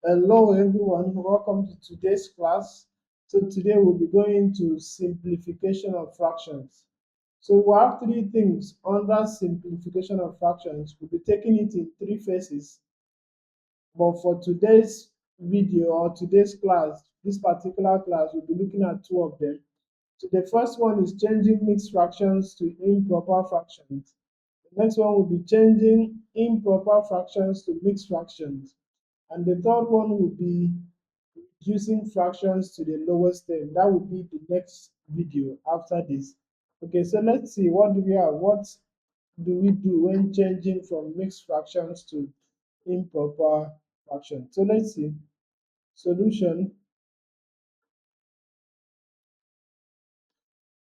Hello everyone, welcome to today's class. So today we'll be going to simplification of fractions. So we have three things under simplification of fractions. We'll be taking it in three phases, but for today's video or today's class, this particular class, we'll be looking at two of them. So the first one is changing mixed fractions to improper fractions. The next one will be changing improper fractions to mixed fractions. And the third one will be reducing fractions to the lowest term. That will be the next video after this. Okay, so let's see what do we have. What do we do when changing from mixed fractions to improper fractions? So let's see. Solution.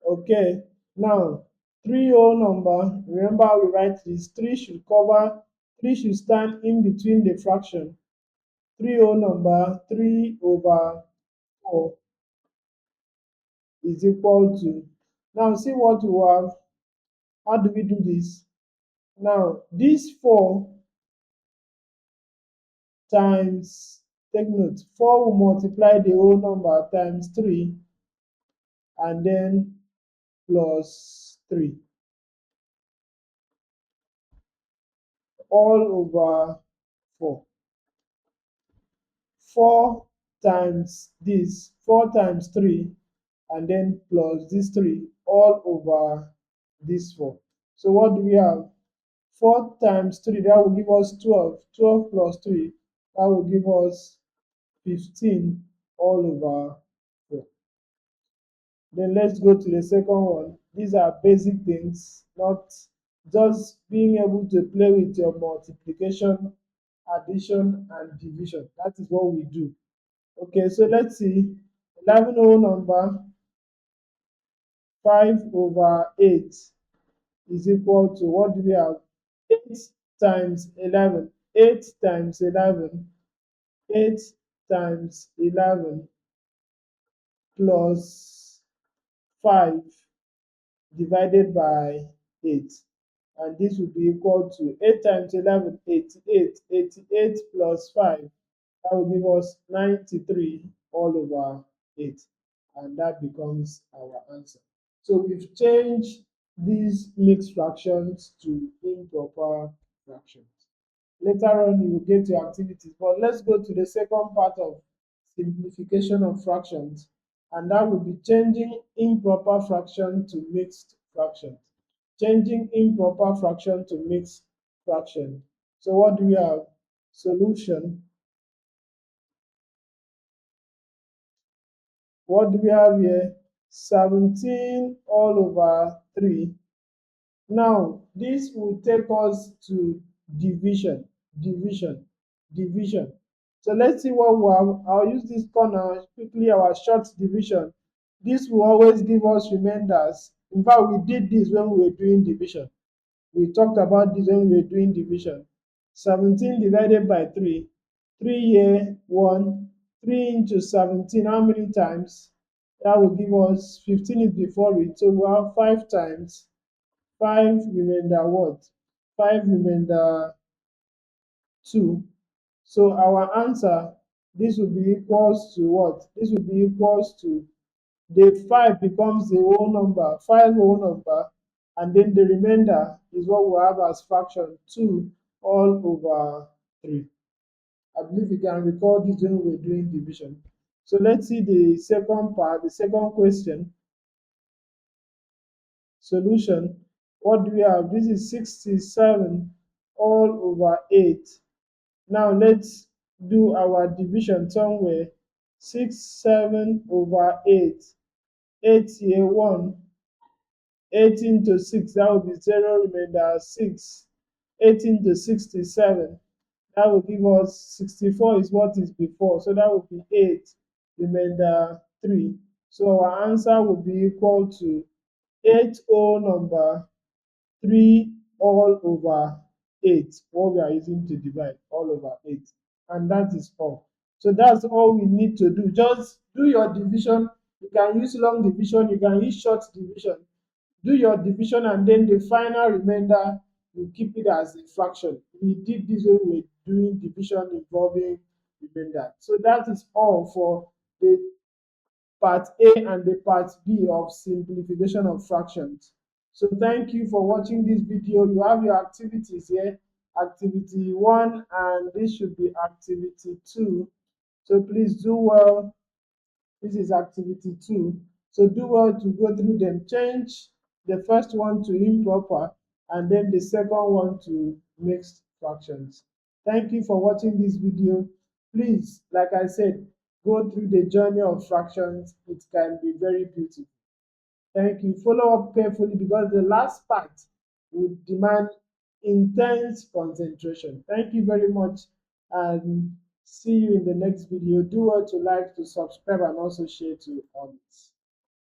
Okay, now 3 whole number. Remember we write this. 3 should stand in between the fraction. 3 whole number 3 over 4 is equal to. Now see what we have. How do we do this? Now this 4 times, take note, 4 will multiply the whole number times 3 and then plus 3 all over 4. 4 times this, 4 times 3 and then plus this 3 all over this 4. So what do we have? 4 times 3, that will give us 12. 12 plus 3, that will give us 15 all over 4. Then let's go to the second one. These are basic things, not just being able to play with your multiplication, addition, and division. That is what we do. Okay, so let's see. 11 whole number, 5 over 8 is equal to, what do we have? 8 times 11. 8 times 11. 8 times 11 plus 5 divided by 8. And this will be equal to 8 times 11, 88. 88 plus 5, that will give us 93 all over 8. And that becomes our answer. So we've changed these mixed fractions to improper fractions. Later on, you will get your activities. But let's go to the second part of simplification of fractions, and that will be changing improper fraction to mixed fraction. Changing improper fraction to mixed fraction. So what do we have? Solution. What do we have here? 17 all over 3. Now, this will take us to division, division, division. So let's see what we have. I'll use this corner quickly, our short division. This will always give us remainders. In fact, we did this when we were doing division. We talked about this when we were doing division. 17 divided by 3. 3 here, 1. 3 into 17, how many times? That will give us 15 is before it. So we have 5 times 5 remainder what? 5 remainder 2. So our answer, this will be equals to what? This will be equals to, the 5 becomes the whole number, 5 whole number, and then the remainder is what we have as fraction 2 all over 3. I believe you can recall this when we were doing division. So let's see the second part, the second question. Solution. What do we have? This is 67 all over 8. Now let's do our division somewhere. 6, 7 over 8. 8 here, 1. 8 into 6, that will be 0, remainder 6. 8 into 67, that will give us 64 is what is before. So that will be 8, remainder 3. So our answer will be equal to 8 whole number 3 all over 8, what we are using to divide, all over 8. And that is all. So that's all we need to do. Just do your division. You can use long division, you can use short division. Do your division, and then the final remainder, you keep it as a fraction. We did this when we were doing division involving remainder. So that is all for the part A and the part B of simplification of fractions. So thank you for watching this video. You have your activities here, activity 1, and this should be activity 2. So please do well. This is activity 2. So do well to go through them. Change the first one to improper and then the second one to mixed fractions. Thank you for watching this video. Please, like I said, go through the journey of fractions. It can be very beautiful. Thank you. Follow up carefully because the last part would demand intense concentration. Thank you very much and see you in the next video. Do well to like, to subscribe, and also share to others.